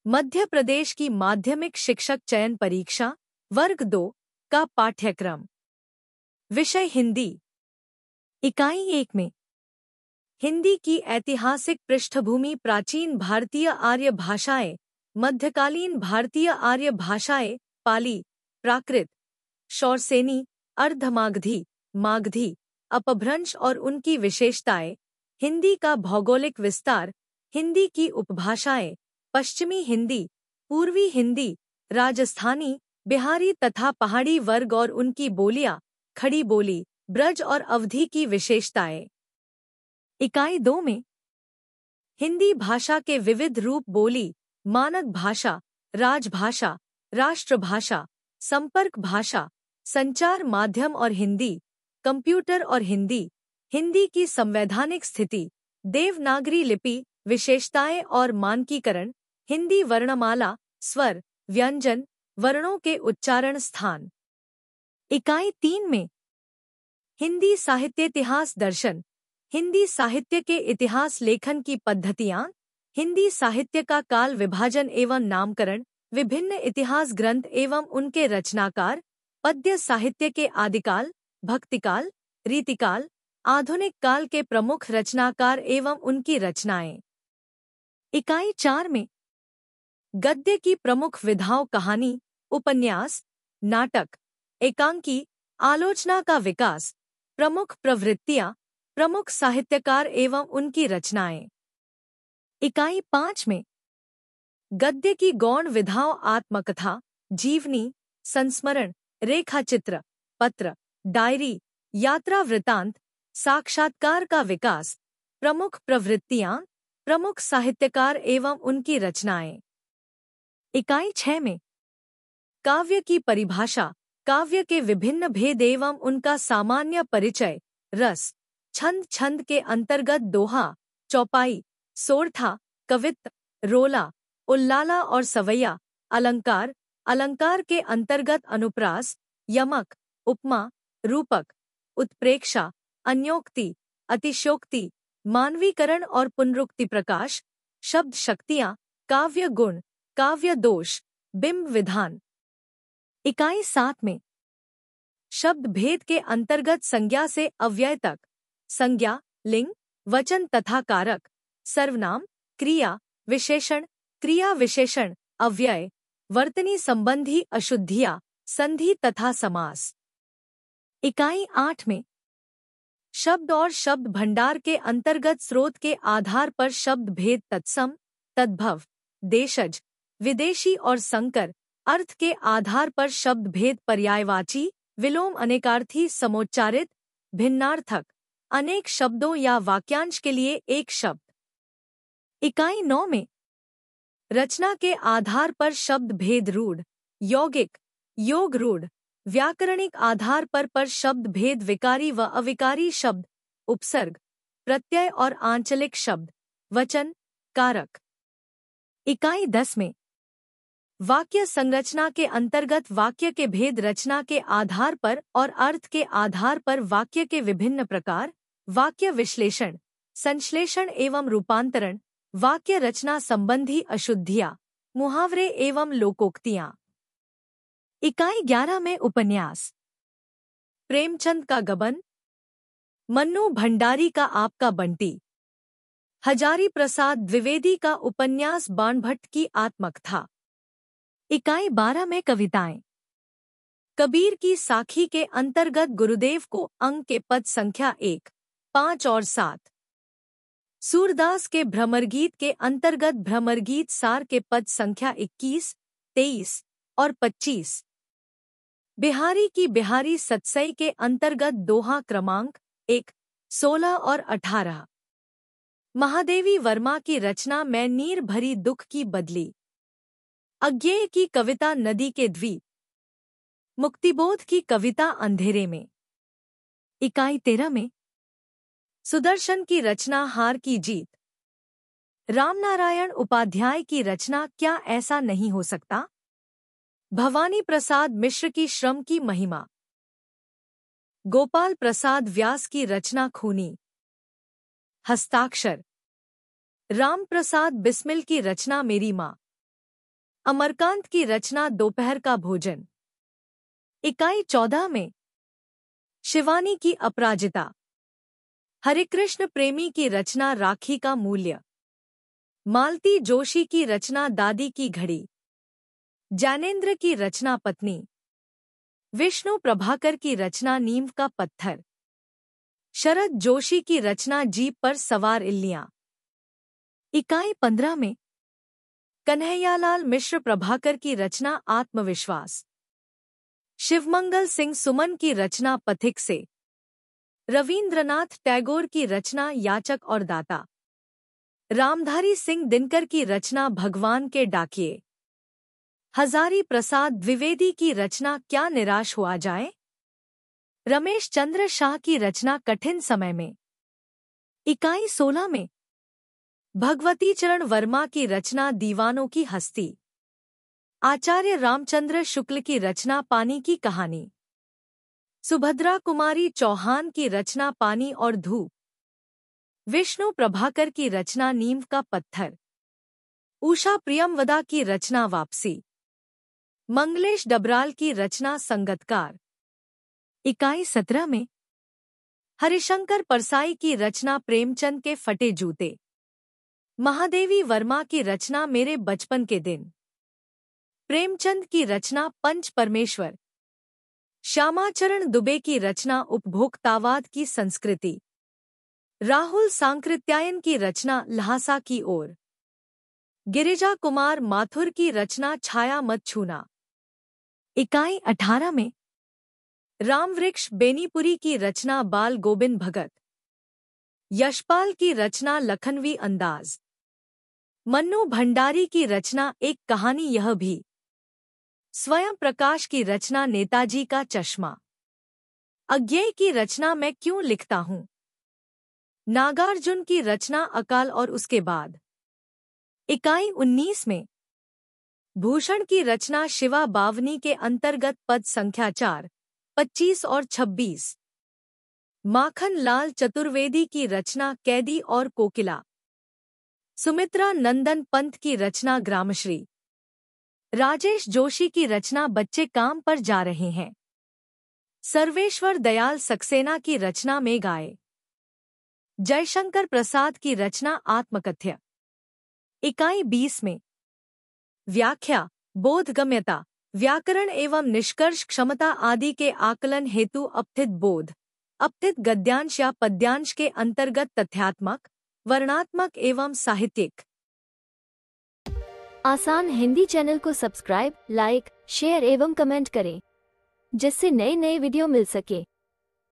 मध्य प्रदेश की माध्यमिक शिक्षक चयन परीक्षा वर्ग 2 का पाठ्यक्रम। विषय हिंदी। इकाई 1 में हिंदी की ऐतिहासिक पृष्ठभूमि प्राचीन भारतीय आर्य भाषाएं, मध्यकालीन भारतीय आर्य भाषाएं, पाली, प्राकृत, शौरसेनी, अर्धमागधी, मागधी, अपभ्रंश और उनकी विशेषताएं, हिंदी का भौगोलिक विस्तार, हिंदी की उपभाषाएं, पश्चिमी हिंदी, पूर्वी हिंदी, राजस्थानी, बिहारी तथा पहाड़ी वर्ग और उनकी बोलियां, खड़ी बोली, ब्रज और अवधी की विशेषताएं। इकाई 2 में हिंदी भाषा के विविध रूप बोली, मानक भाषा, राजभाषा, राष्ट्रभाषा, संपर्क भाषा, संचार माध्यम और हिंदी, कंप्यूटर और हिंदी, हिंदी की संवैधानिक स्थिति, देवनागरी लिपि, विशेषताएं और मानकीकरण, हिंदी वर्णमाला, स्वर, व्यंजन, वर्णों के उच्चारण स्थान। इकाई 3 में हिंदी साहित्य इतिहास दर्शन, हिंदी साहित्य के इतिहास लेखन की पद्धतियां, हिंदी साहित्य का काल विभाजन एवं नामकरण, विभिन्न इतिहास ग्रंथ एवं उनके रचनाकार, पद्य साहित्य के आदिकाल, भक्तिकाल, रीतिकाल, आधुनिक काल के प्रमुख रचनाकार एवं उनकी रचनाएं। इकाई 4 में गद्य की प्रमुख विधाओं, कहानी, उपन्यास, नाटक, एकांकी, आलोचना का विकास, प्रमुख प्रवृत्तियां, प्रमुख साहित्यकार एवं उनकी रचनाएं। इकाई 5 में गद्य की गौण विधाओं, आत्मकथा, जीवनी, संस्मरण, रेखाचित्र, पत्र, डायरी, यात्रा वृतांत, साक्षात्कार का विकास, प्रमुख प्रवृत्तियां, प्रमुख साहित्यकार एवं उनकी रचनाएं। इकाई 6 में काव्य की परिभाषा, काव्य के विभिन्न भेद एवं उनका सामान्य परिचय, रस, छंद, छंद के अंतर्गत दोहा, चौपाई, सोरठा, कवित्त, रोला, उल्लाला और सवैया, अलंकार, अलंकार के अंतर्गत अनुप्रास, यमक, उपमा, रूपक, उत्प्रेक्षा, अन्योक्ति, अतिशयोक्ति, मानवीकरण और पुनरुक्ति प्रकाश, शब्द शक्तियां, काव्य गुण, काव्य दोष, बिंब विधान। इकाई 7 में शब्द भेद के अंतर्गत संज्ञा से अव्यय तक, संज्ञा, लिंग, वचन तथा कारक, सर्वनाम, क्रिया, विशेषण, क्रिया विशेषण, अव्यय, वर्तनी संबंधी अशुद्धियां, संधि तथा समास। इकाई 8 में शब्द और शब्द भंडार के अंतर्गत स्रोत के आधार पर शब्द भेद, तत्सम, तद्भव, देशज, विदेशी और संकर, अर्थ के आधार पर शब्द भेद, पर्यायवाची, विलोम, अनेकार्थी, समोच्चारित, भिन्नार्थक, अनेक शब्दों या वाक्यांश के लिए एक शब्द। इकाई 9 में रचना के आधार पर शब्द भेद, रूढ़, यौगिक, योग रूढ़, व्याकरणिक आधार पर शब्द भेद, विकारी व अविकारी शब्द, उपसर्ग, प्रत्यय और आंचलिक शब्द, वचन, कारक। इकाई 10 में वाक्य संरचना के अंतर्गत वाक्य के भेद, रचना के आधार पर और अर्थ के आधार पर वाक्य के विभिन्न प्रकार, वाक्य विश्लेषण, संश्लेषण एवं रूपांतरण, वाक्य रचना संबंधी अशुद्धियां, मुहावरे एवं लोकोक्तियां। इकाई 11 में उपन्यास, प्रेमचंद का गबन, मन्नू भंडारी का आपका बंटी, हजारी प्रसाद द्विवेदी का उपन्यास बाणभट्ट की आत्मकथा। इकाई 12 में कविताएं, कबीर की साखी के अंतर्गत गुरुदेव को अंक के पद संख्या 1, 5 और 7, सूरदास के भ्रमरगीत के अंतर्गत भ्रमरगीत सार के पद संख्या 21, 23 और 25, बिहारी की बिहारी सतसई के अंतर्गत दोहा क्रमांक 1, 16 और 18, महादेवी वर्मा की रचना में नीर भरी दुख की बदली, अज्ञेय की कविता नदी के द्वीप, मुक्तिबोध की कविता अंधेरे में। इकाई 13 में सुदर्शन की रचना हार की जीत, रामनारायण उपाध्याय की रचना क्या ऐसा नहीं हो सकता, भवानी प्रसाद मिश्र की श्रम की महिमा, गोपाल प्रसाद व्यास की रचना खूनी, हस्ताक्षर, राम प्रसाद बिस्मिल की रचना मेरी माँ। अमरकांत की रचना दोपहर का भोजन। इकाई 14 में शिवानी की अपराजिता। हरिकृष्ण प्रेमी की रचना राखी का मूल्य। मालती जोशी की रचना दादी की घड़ी। ज्ञानेंद्र की रचना पत्नी। विष्णु प्रभाकर की रचना नीम का पत्थर। शरद जोशी की रचना जीप पर सवार इल्लियां। इकाई 15 में कन्हैयालाल मिश्र प्रभाकर की रचना आत्मविश्वास। शिवमंगल सिंह सुमन की रचना पथिक से। रवींद्रनाथ टैगोर की रचना याचक और दाता। रामधारी सिंह दिनकर की रचना भगवान के डाकिए। हजारी प्रसाद द्विवेदी की रचना क्या निराश हुआ जाए। रमेश चंद्र शाह की रचना कठिन समय में। इकाई 16 में भगवती चरण वर्मा की रचना दीवानों की हस्ती। आचार्य रामचंद्र शुक्ल की रचना पानी की कहानी। सुभद्रा कुमारी चौहान की रचना पानी और धूप। विष्णु प्रभाकर की रचना नीम का पत्थर। उषा प्रियमवदा की रचना वापसी। मंगलेश डबराल की रचना संगतकार। इकाई 17 में हरिशंकर परसाई की रचना प्रेमचंद के फटे जूते। महादेवी वर्मा की रचना मेरे बचपन के दिन। प्रेमचंद की रचना पंच परमेश्वर। श्यामाचरण दुबे की रचना उपभोक्तावाद की संस्कृति। राहुल सांकृत्यायन की रचना ल्हासा की ओर। गिरिजा कुमार माथुर की रचना छाया मत छूना। इकाई 18 में रामवृक्ष बेनीपुरी की रचना बाल गोविंद भगत। यशपाल की रचना लखनवी अंदाज। मन्नू भंडारी की रचना एक कहानी यह भी। स्वयं प्रकाश की रचना नेताजी का चश्मा। अज्ञेय की रचना मैं क्यों लिखता हूँ। नागार्जुन की रचना अकाल और उसके बाद। इकाई 19 में भूषण की रचना शिवा बावनी के अंतर्गत पद संख्या 4, 25 और 26। माखन लाल चतुर्वेदी की रचना कैदी और कोकिला। सुमित्रा नंदन पंत की रचना ग्रामश्री। राजेश जोशी की रचना बच्चे काम पर जा रहे हैं। सर्वेश्वर दयाल सक्सेना की रचना में गाए। जयशंकर प्रसाद की रचना आत्मकथ्य। इकाई 20 में व्याख्या, बोधगम्यता, व्याकरण एवं निष्कर्ष क्षमता आदि के आकलन हेतु अपठित बोध, अपठित गद्यांश या पद्यांश के अंतर्गत तथ्यात्मक, वर्णात्मक एवं साहित्यिक। आसान हिंदी चैनल को सब्सक्राइब, लाइक, शेयर एवं कमेंट करें, जिससे नए नए वीडियो मिल सके।